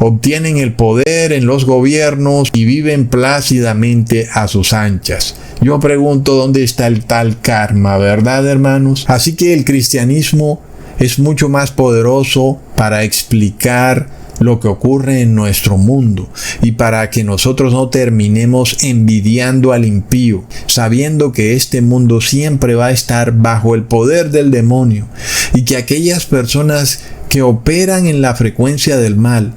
obtienen el poder en los gobiernos y viven plácidamente a sus anchas. Yo pregunto dónde está el tal karma, ¿verdad, hermanos? Así que el cristianismo es mucho más poderoso para explicar lo que ocurre en nuestro mundo y para que nosotros no terminemos envidiando al impío, sabiendo que este mundo siempre va a estar bajo el poder del demonio y que aquellas personas que operan en la frecuencia del mal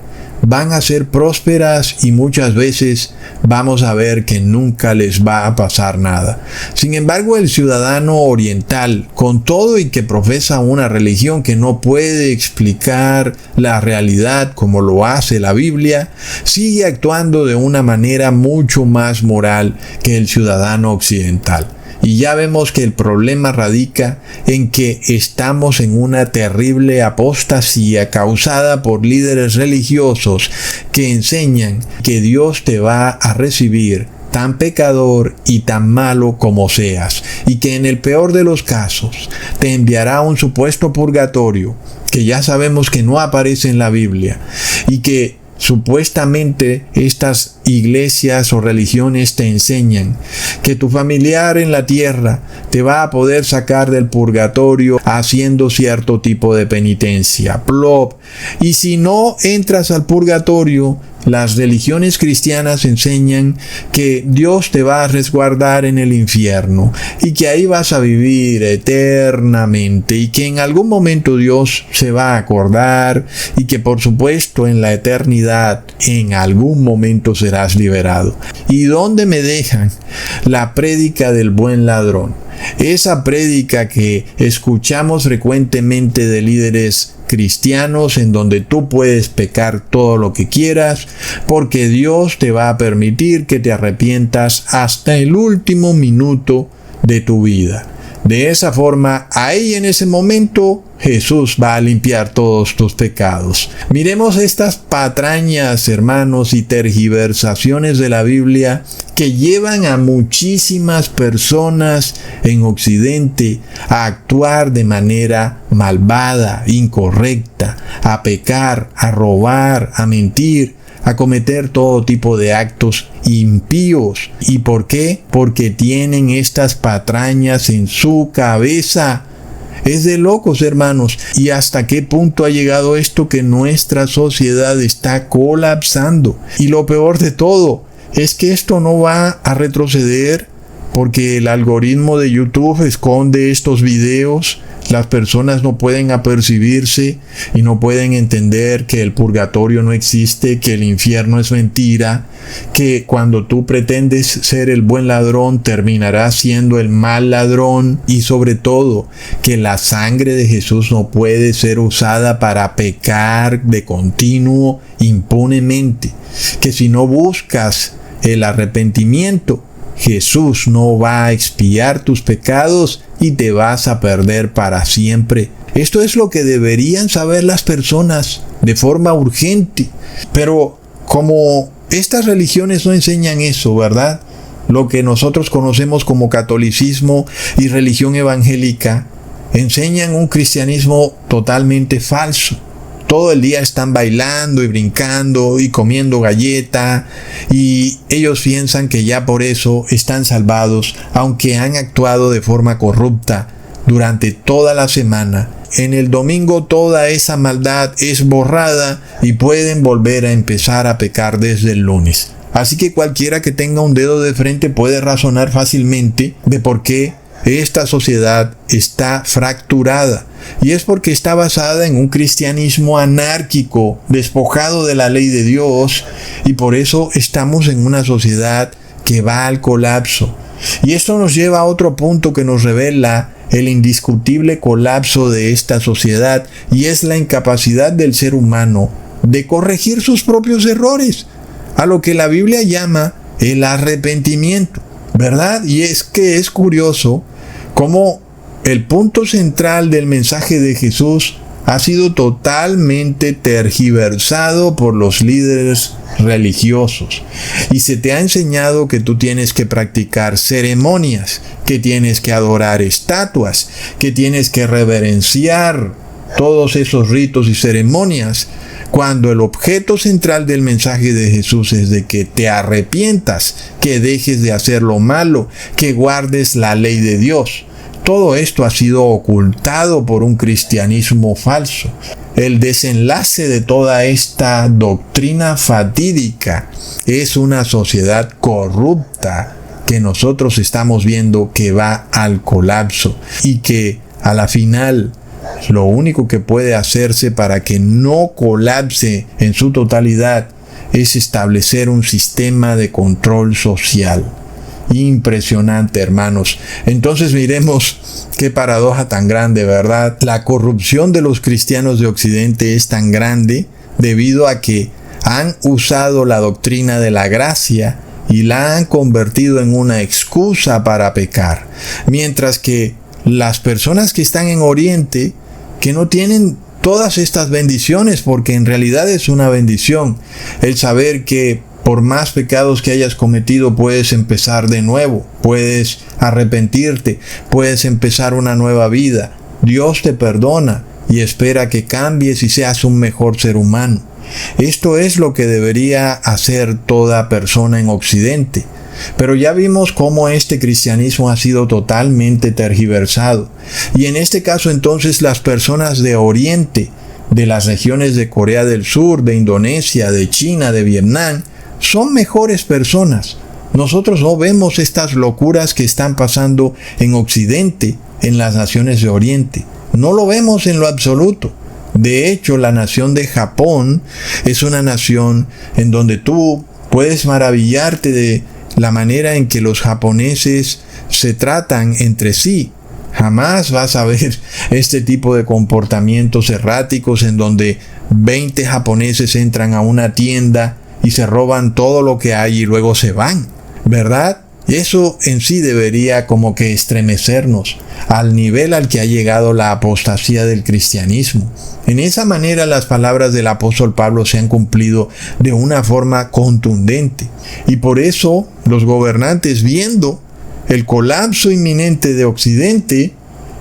van a ser prósperas y muchas veces vamos a ver que nunca les va a pasar nada. Sin embargo, el ciudadano oriental, con todo y que profesa una religión que no puede explicar la realidad como lo hace la Biblia, sigue actuando de una manera mucho más moral que el ciudadano occidental. Y ya vemos que el problema radica en que estamos en una terrible apostasía causada por líderes religiosos que enseñan que Dios te va a recibir tan pecador y tan malo como seas, y que en el peor de los casos te enviará a un supuesto purgatorio, que ya sabemos que no aparece en la Biblia, y que supuestamente estas iglesias o religiones te enseñan que tu familiar en la tierra te va a poder sacar del purgatorio haciendo cierto tipo de penitencia. Plop. Y si no entras al purgatorio, las religiones cristianas enseñan que Dios te va a resguardar en el infierno y que ahí vas a vivir eternamente y que en algún momento Dios se va a acordar y que por supuesto en la eternidad en algún momento serás liberado. ¿Y dónde me dejan la prédica del buen ladrón? Esa prédica que escuchamos frecuentemente de líderes cristianos en donde tú puedes pecar todo lo que quieras porque Dios te va a permitir que te arrepientas hasta el último minuto de tu vida. De esa forma, ahí en ese momento, Jesús va a limpiar todos tus pecados. Miremos estas patrañas, hermanos, y tergiversaciones de la Biblia que llevan a muchísimas personas en Occidente a actuar de manera malvada, incorrecta, a pecar, a robar, a mentir, a cometer todo tipo de actos impíos. ¿Y por qué? Porque tienen estas patrañas en su cabeza. Es de locos, hermanos. ¿Y hasta qué punto ha llegado esto que nuestra sociedad está colapsando? Y lo peor de todo es que esto no va a retroceder porque el algoritmo de YouTube esconde estos videos. Las personas no pueden apercibirse y no pueden entender que el purgatorio no existe, que el infierno es mentira, que cuando tú pretendes ser el buen ladrón terminarás siendo el mal ladrón y sobre todo que la sangre de Jesús no puede ser usada para pecar de continuo impunemente, que si no buscas el arrepentimiento, Jesús no va a expiar tus pecados y te vas a perder para siempre. Esto es lo que deberían saber las personas de forma urgente. Pero como estas religiones no enseñan eso, ¿verdad? Lo que nosotros conocemos como catolicismo y religión evangélica, enseñan un cristianismo totalmente falso. Todo el día están bailando y brincando y comiendo galleta y ellos piensan que ya por eso están salvados, aunque han actuado de forma corrupta durante toda la semana. En el domingo toda esa maldad es borrada y pueden volver a empezar a pecar desde el lunes. Así que cualquiera que tenga un dedo de frente puede razonar fácilmente de por qué esta sociedad está fracturada. Y es porque está basada en un cristianismo anárquico, despojado de la ley de Dios, y por eso estamos en una sociedad que va al colapso. Y esto nos lleva a otro punto que nos revela el indiscutible colapso de esta sociedad, y es la incapacidad del ser humano de corregir sus propios errores, a lo que la Biblia llama el arrepentimiento, ¿verdad? Y es que es curioso cómo el punto central del mensaje de Jesús ha sido totalmente tergiversado por los líderes religiosos. Y se te ha enseñado que tú tienes que practicar ceremonias, que tienes que adorar estatuas, que tienes que reverenciar todos esos ritos y ceremonias, cuando el objeto central del mensaje de Jesús es de que te arrepientas, que dejes de hacer lo malo, que guardes la ley de Dios. Todo esto ha sido ocultado por un cristianismo falso. El desenlace de toda esta doctrina fatídica es una sociedad corrupta que nosotros estamos viendo que va al colapso y que a la final lo único que puede hacerse para que no colapse en su totalidad es establecer un sistema de control social. Impresionante, hermanos. Entonces miremos qué paradoja tan grande, ¿verdad? La corrupción de los cristianos de Occidente es tan grande debido a que han usado la doctrina de la gracia y la han convertido en una excusa para pecar. Mientras que las personas que están en Oriente, que no tienen todas estas bendiciones, porque en realidad es una bendición el saber que por más pecados que hayas cometido puedes empezar de nuevo, puedes arrepentirte, puedes empezar una nueva vida. Dios te perdona y espera que cambies y seas un mejor ser humano. Esto es lo que debería hacer toda persona en Occidente. Pero ya vimos cómo este cristianismo ha sido totalmente tergiversado. Y en este caso entonces las personas de Oriente, de las regiones de Corea del Sur, de Indonesia, de China, de Vietnam, son mejores personas. Nosotros no vemos estas locuras que están pasando en Occidente, en las naciones de Oriente. No lo vemos en lo absoluto. De hecho, la nación de Japón es una nación en donde tú puedes maravillarte de la manera en que los japoneses se tratan entre sí. Jamás vas a ver este tipo de comportamientos erráticos en donde 20 japoneses entran a una tienda y se roban todo lo que hay y luego se van, ¿verdad? Eso en sí debería como que estremecernos al nivel al que ha llegado la apostasía del cristianismo. En esa manera las palabras del apóstol Pablo se han cumplido de una forma contundente. Y por eso los gobernantes, viendo el colapso inminente de Occidente,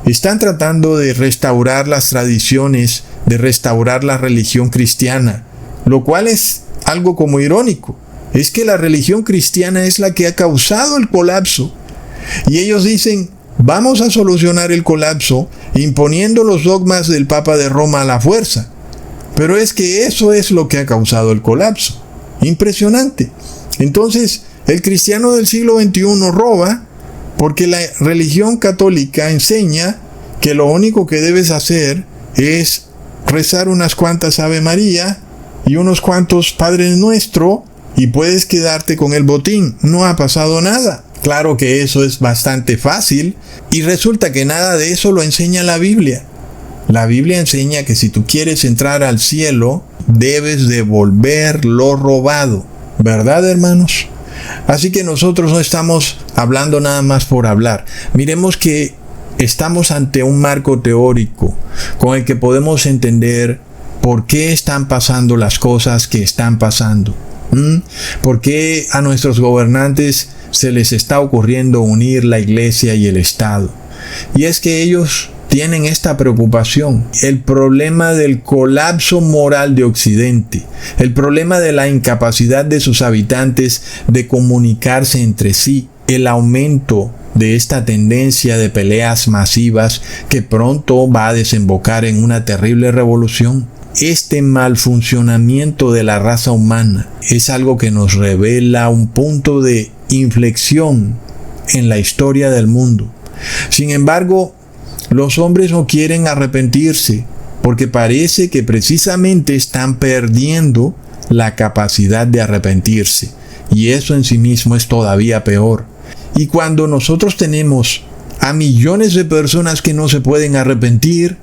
están tratando de restaurar las tradiciones, de restaurar la religión cristiana, lo cual es algo como irónico. Es que la religión cristiana es la que ha causado el colapso. Y ellos dicen, vamos a solucionar el colapso imponiendo los dogmas del Papa de Roma a la fuerza. Pero es que eso es lo que ha causado el colapso. Impresionante. Entonces, el cristiano del siglo XXI roba porque la religión católica enseña que lo único que debes hacer es rezar unas cuantas Ave María y unos cuantos Padre Nuestro y puedes quedarte con el botín. No ha pasado nada. Claro que eso es bastante fácil y resulta que nada de eso lo enseña la Biblia. La Biblia enseña que si tú quieres entrar al cielo, debes devolver lo robado. ¿Verdad, hermanos? Así que nosotros no estamos hablando nada más por hablar. Miremos que estamos ante un marco teórico con el que podemos entender por qué están pasando las cosas que están pasando. ¿Por qué a nuestros gobernantes se les está ocurriendo unir la iglesia y el Estado? Y es que ellos tienen esta preocupación, el problema del colapso moral de Occidente, el problema de la incapacidad de sus habitantes de comunicarse entre sí, el aumento de esta tendencia de peleas masivas que pronto va a desembocar en una terrible revolución. Este mal funcionamiento de la raza humana es algo que nos revela un punto de inflexión en la historia del mundo. Sin embargo, los hombres no quieren arrepentirse porque parece que precisamente están perdiendo la capacidad de arrepentirse. Y eso en sí mismo es todavía peor. Y cuando nosotros tenemos a millones de personas que no se pueden arrepentir,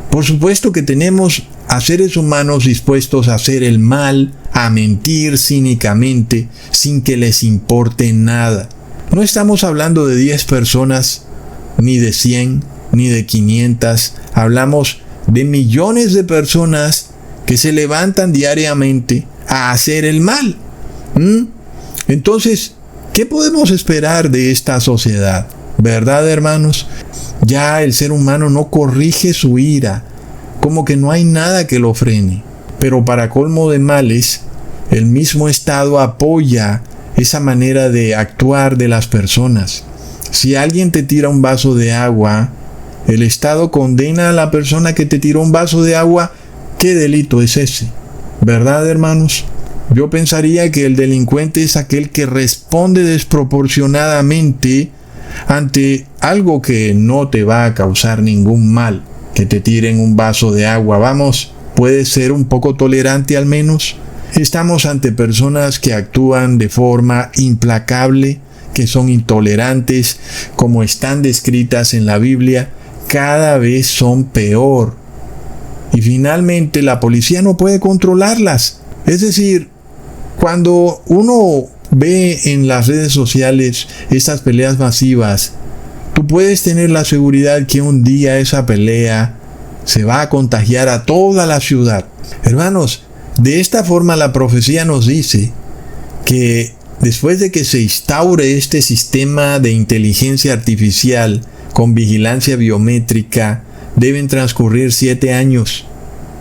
por supuesto que tenemos a seres humanos dispuestos a hacer el mal, a mentir cínicamente, sin que les importe nada. No estamos hablando de 10 personas, ni de 100, ni de 500. Hablamos de millones de personas que se levantan diariamente a hacer el mal. Entonces, ¿qué podemos esperar de esta sociedad? ¿Verdad, hermanos? Ya el ser humano no corrige su ira como que no hay nada que lo frene. Pero para colmo de males, el mismo Estado apoya esa manera de actuar de las personas. Si alguien te tira un vaso de agua, el Estado condena a la persona que te tiró un vaso de agua. ¿Qué delito es ese? ¿Verdad, hermanos? Yo pensaría que el delincuente es aquel que responde desproporcionadamente ante algo que no te va a causar ningún mal. Que te tiren un vaso de agua, vamos, puede ser un poco tolerante al menos. Estamos ante personas que actúan de forma implacable, que son intolerantes, como están descritas en la Biblia, cada vez son peor. Y finalmente la policía no puede controlarlas. Es decir, cuando uno ve en las redes sociales estas peleas masivas, tú puedes tener la seguridad que un día esa pelea se va a contagiar a toda la ciudad. Hermanos, de esta forma la profecía nos dice que después de que se instaure este sistema de inteligencia artificial con vigilancia biométrica, deben transcurrir 7 años.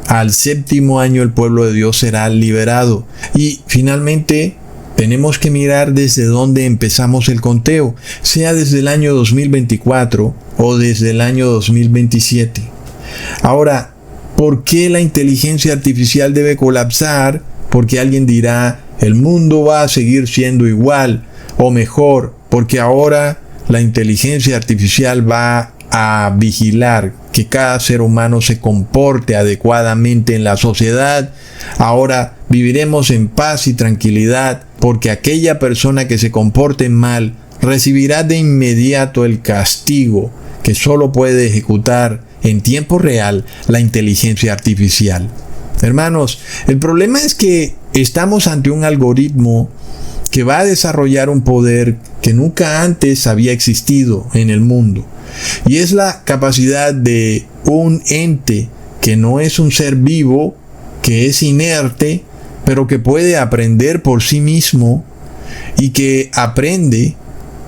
Al 7º año el pueblo de Dios será liberado. Y finalmente tenemos que mirar desde dónde empezamos el conteo, sea desde el año 2024 o desde el año 2027. Ahora, ¿por qué la inteligencia artificial debe colapsar? Porque alguien dirá, el mundo va a seguir siendo igual, o mejor, porque ahora la inteligencia artificial va a vigilar que cada ser humano se comporte adecuadamente en la sociedad. Ahora viviremos en paz y tranquilidad, porque aquella persona que se comporte mal recibirá de inmediato el castigo que solo puede ejecutar en tiempo real la inteligencia artificial. Hermanos, el problema es que estamos ante un algoritmo que va a desarrollar un poder que nunca antes había existido en el mundo. Y es la capacidad de un ente que no es un ser vivo, que es inerte, pero que puede aprender por sí mismo y que aprende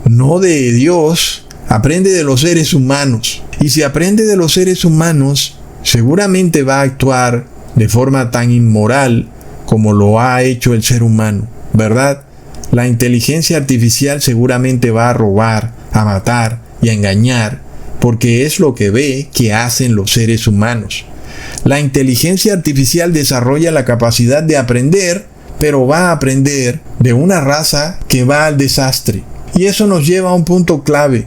no de Dios, aprende de los seres humanos. Y si aprende de los seres humanos, seguramente va a actuar de forma tan inmoral como lo ha hecho el ser humano, ¿verdad? La inteligencia artificial seguramente va a robar, a matar y a engañar, porque es lo que ve que hacen los seres humanos. La inteligencia artificial desarrolla la capacidad de aprender, pero va a aprender de una raza que va al desastre. Y eso nos lleva a un punto clave.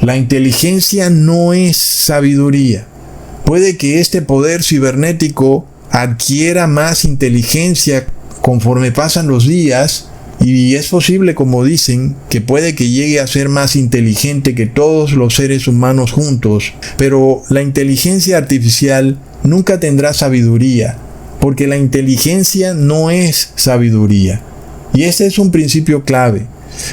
La inteligencia no es sabiduría. Puede que este poder cibernético adquiera más inteligencia conforme pasan los días, y es posible, como dicen, que puede que llegue a ser más inteligente que todos los seres humanos juntos, pero la inteligencia artificial nunca tendrá sabiduría, porque la inteligencia no es sabiduría. Y este es un principio clave.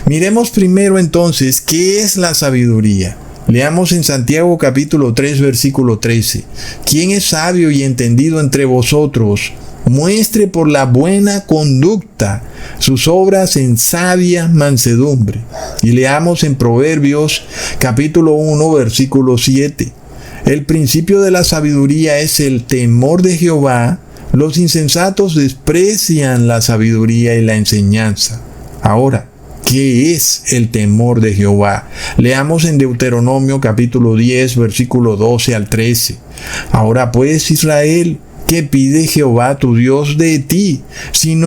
Miremos primero entonces qué es la sabiduría. Leamos en Santiago capítulo 3 versículo 13. ¿Quién es sabio y entendido entre vosotros? Muestre por la buena conducta sus obras en sabia mansedumbre. Y leamos en Proverbios capítulo 1 versículo 7. El principio de la sabiduría es el temor de Jehová. Los insensatos desprecian la sabiduría y la enseñanza. Ahora, ¿qué es el temor de Jehová? Leamos en Deuteronomio capítulo 10 versículo 12 al 13. Ahora pues, Israel, ¿qué pide Jehová tu Dios de ti? Sino